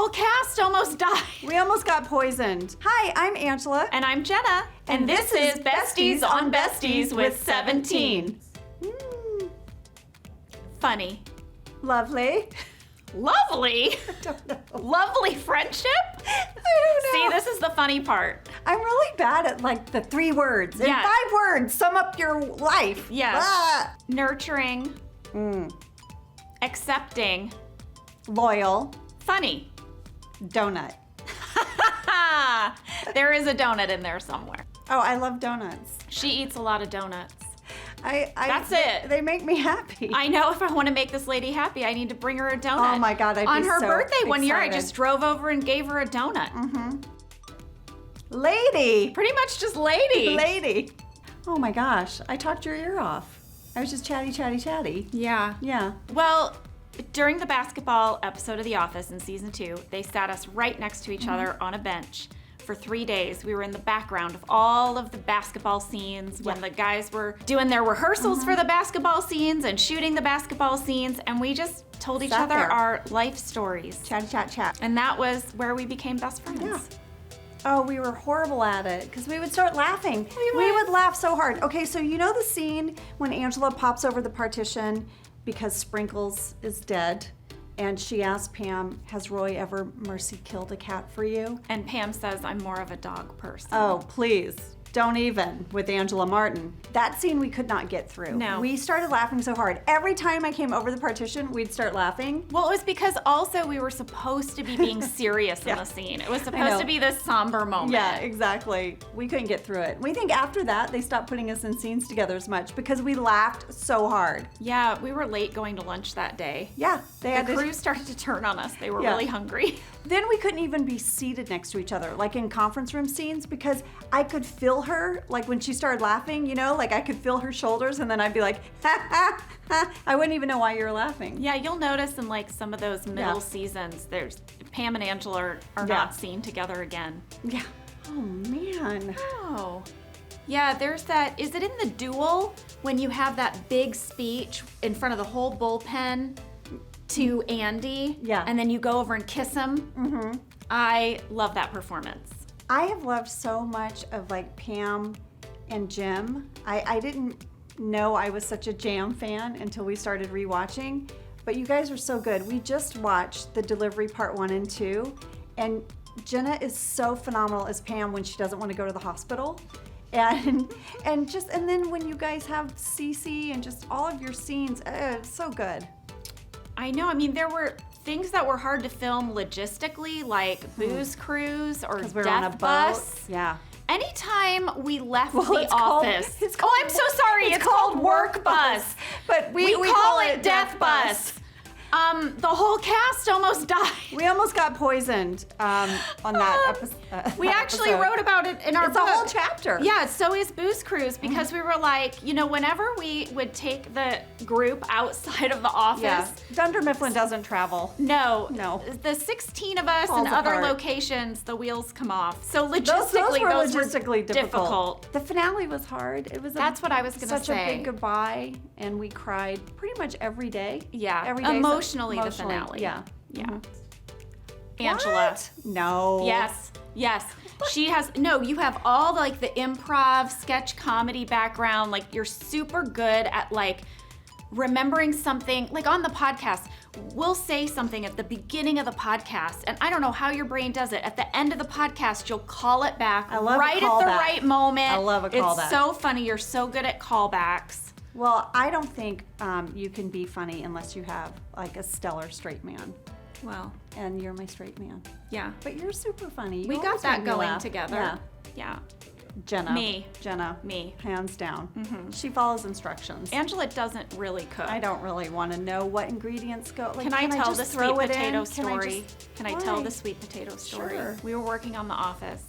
whole cast almost died. We almost got poisoned. Hi, I'm Angela. And I'm Jenna. And this is Besties on Besties with 17. Funny. Lovely. Lovely? I don't know. Lovely friendship? I don't See, know. this is the funny part. I'm really bad at like the 3 words. In Yeah. 5 words, sum up your life. Yes. Ah. Nurturing. Accepting. Loyal. Funny. Donut. There is a donut in there somewhere. Oh, I love donuts. She eats a lot of donuts. That's it. They make me happy. I know if I want to make this lady happy, I need to bring her a donut. Oh my God, I'd be On her so birthday one year, I excited. just drove over and gave her a donut. Lady. Pretty much just lady. Lady. Oh my gosh, I talked your ear off. I was just chatty. Yeah. Yeah. Well, during the basketball episode of The Office in season 2, they sat us right next to each other on a bench. For 3 days, we were in the background of all of the basketball scenes when the guys were doing their rehearsals for the basketball scenes and shooting the basketball scenes, and we just told each Sat other there. our life stories. Chat. And that was where we became best friends. Yeah. Oh, we were horrible at it because we would start laughing. We We would. would laugh so hard. Okay, so you know the scene when Angela pops over the partition because Sprinkles is dead, and she asks Pam, "Has Roy ever mercy killed a cat for you?" And Pam says, I'm more of a dog person. Oh, please. Don't even with Angela Martin. That scene we could not get through. No. We started laughing so hard. Every time I came over the partition, we'd start laughing. Well, it was because also we were supposed to be being serious in Yeah. the scene. It was I supposed know. to be this somber moment. Yeah, exactly. We couldn't get through it. We think after that, they stopped putting us in scenes together as much because we laughed so hard. Yeah, we were late going to lunch that day. Yeah, they had The to. crew started to turn on us. They were Yeah. really hungry. Then we couldn't even be seated next to each other, like in conference room scenes, because I could feel her, like when she started laughing, you know, like I could feel her shoulders, and then I'd be like, ha ha ha. I wouldn't even know why you were laughing. Yeah, you'll notice in like some of those middle Yeah. seasons, there's Pam and Angela are Yeah. not seen together again. Yeah. Oh man. Oh. Yeah, there's that. Is it in the duel when you have that big speech in front of the whole bullpen to Andy? Yeah. And then you go over and kiss him? Mm-hmm. I love that performance. I have loved so much of like Pam and Jim. I didn't know I was such a Jam fan until we started rewatching, but you guys are so good. We just watched The Delivery Part 1 and 2, and Jenna is so phenomenal as Pam when she doesn't want to go to the hospital. And then when you guys have Cece and just all of your scenes, it's so good. I know. I mean, there were things that were hard to film logistically, like Booze Cruise or 'Cause we were Death on a boat. Bus. Yeah. Anytime we left Well, the it's called- office. it's called- oh, I'm so sorry. It's called Work Bus. But we call it Death Bus. The whole cast almost died. We almost got poisoned on that episode. We actually wrote about it in our It's book. a whole chapter. Yeah, so is Booze Cruise, because we were like, you know, whenever we would take the group outside of the office. Yeah. Dunder Mifflin doesn't travel. No. No. The 16 of us Falls in other apart. locations, the wheels come off. So Those logistically, were those logistically were difficult. The finale was hard. It was That's what I was gonna such say. a big goodbye, and we cried pretty much every day. Yeah, every day. emotionally, the finale. Yeah. Yeah. Mhm. Angela. What? No. Yes. She has, no, you have all like the improv, sketch comedy background. Like you're super good at like remembering something. Like on the podcast, we'll say something at the beginning of the podcast, and I don't know how your brain does it. At the end of the podcast, you'll call it back I love a right at the callback. right moment. I love a callback. It's so funny. You're so good at callbacks. Well, I don't think you can be funny unless you have like a stellar straight man, Well, and you're my straight man. yeah. But you're super funny. You We got always that make me going laugh. together. Yeah. Yeah. Jenna. Me. Jenna. Me. Hands down. She follows instructions. Angela doesn't really cook. I don't really want to know what ingredients go. Like, Can I tell just the throw sweet it in? potato Can I story? just- Can I tell Why? the sweet potato story? Sure. We were working on The Office,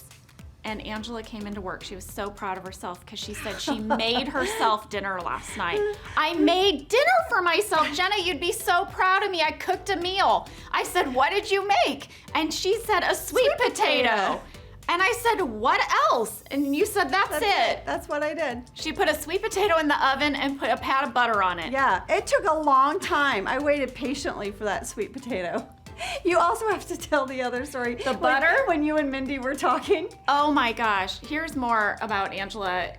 and Angela came into work. She was so proud of herself because she said she made herself dinner last night. I made dinner for myself. Jenna, you'd be so proud of me. I cooked a meal. I said, what did you make? And she said, a sweet potato. And I said, what else? And you said, that's it. That's what I did. She put a sweet potato in the oven and put a pat of butter on it. Yeah, it took a long time. I waited patiently for that sweet potato. You also have to tell the other story. The butter? When you and Mindy were talking. Oh my gosh. Here's more about Angela.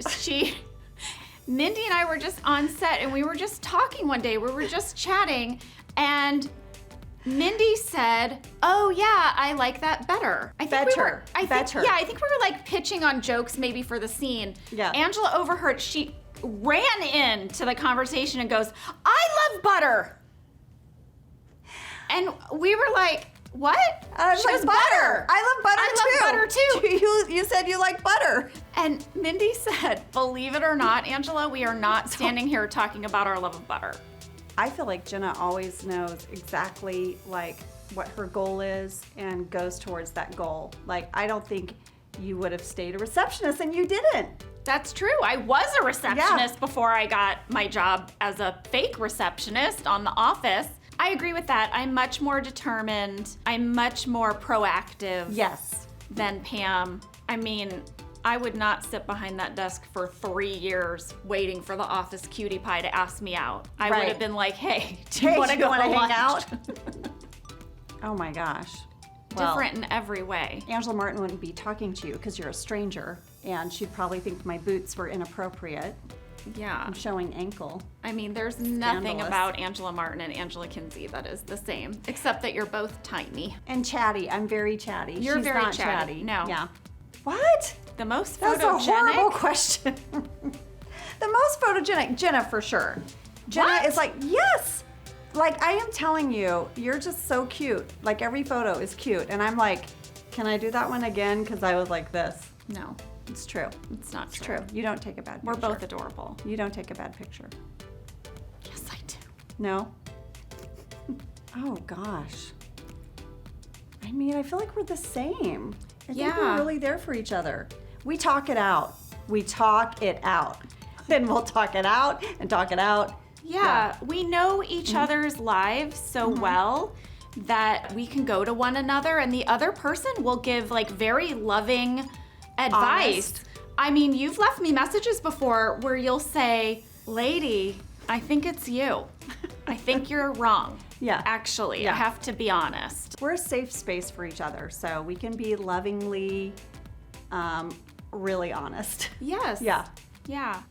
Mindy and I were just on set and we were just talking one day. We were just chatting and Mindy said, "Oh yeah, I like that better." I think we were like pitching on jokes maybe for the scene. Yeah. Angela overheard. She ran into the conversation and goes, "I love butter." And we were like, "What?" She goes, butter. I love butter too. I love butter too. You said you like butter. And Mindy said, "Believe it or not, Angela, we are not standing here talking about our love of butter." I feel like Jenna always knows exactly like what her goal is and goes towards that goal. Like, I don't think you would have stayed a receptionist and you didn't. That's true. I was a receptionist before I got my job as a fake receptionist on The Office. I agree with that. I'm much more determined. I'm much more proactive than Pam. I mean, I would not sit behind that desk for 3 years waiting for the office cutie pie to ask me out. I would have been like, "Hey, do you want to go hang out?" Oh my gosh. Different in every way. Angela Martin wouldn't be talking to you because you're a stranger, and she'd probably think my boots were inappropriate. Yeah. I'm showing ankle. I mean, there's nothing about Angela Martin and Angela Kinsey that is the same, except that you're both tiny. And chatty. I'm very chatty. She's very not chatty. No. Yeah. What? The most photogenic? That's a horrible question. The most photogenic, Jenna for sure. Jenna is like, yes. Like, I am telling you, you're just so cute. Like, every photo is cute. And I'm like, can I do that one again? Because I was like this. No. It's true. It's not true. You don't take a bad picture. We're both adorable. You don't take a bad picture. Yes, I do. No? Oh, gosh. I mean, I feel like we're the same. I think we're really there for each other. We talk it out. We talk it out. Then we'll talk it out and talk it out. Yeah. We know each other's lives so well that we can go to one another and the other person will give like very loving advice. Honest. I mean, you've left me messages before where you'll say, "Lady, I think it's you. I think you're wrong." Yeah. Actually, I have to be honest. We're a safe space for each other, so we can be lovingly, really honest. Yes. Yeah. Yeah.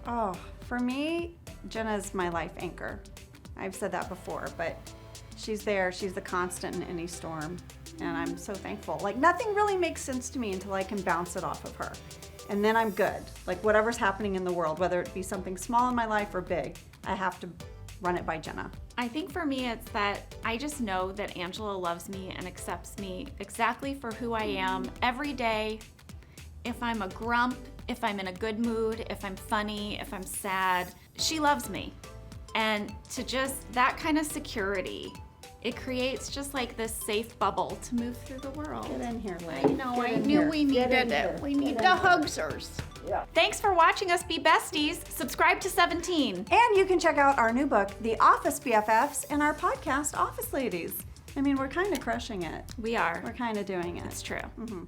Oh, for me, Jenna's my life anchor. I've said that before, but she's there. She's the constant in any storm, and I'm so thankful. Like, nothing really makes sense to me until I can bounce it off of her, and then I'm good. Like, whatever's happening in the world, whether it be something small in my life or big, I have to run it by Jenna. I think for me, it's that I just know that Angela loves me and accepts me exactly for who I am every day. If I'm a grump, if I'm in a good mood, if I'm funny, if I'm sad, she loves me. And to just that kind of security, it creates just like this safe bubble to move through the world. Get in here, Liz. I know, I knew we needed it. We need the hugsers. Yeah. Thanks for watching us be besties. Subscribe to 17. And you can check out our new book, The Office BFFs, and our podcast, Office Ladies. I mean, we're kind of crushing it. We are. We're kind of doing it. It's true. Mm-hmm.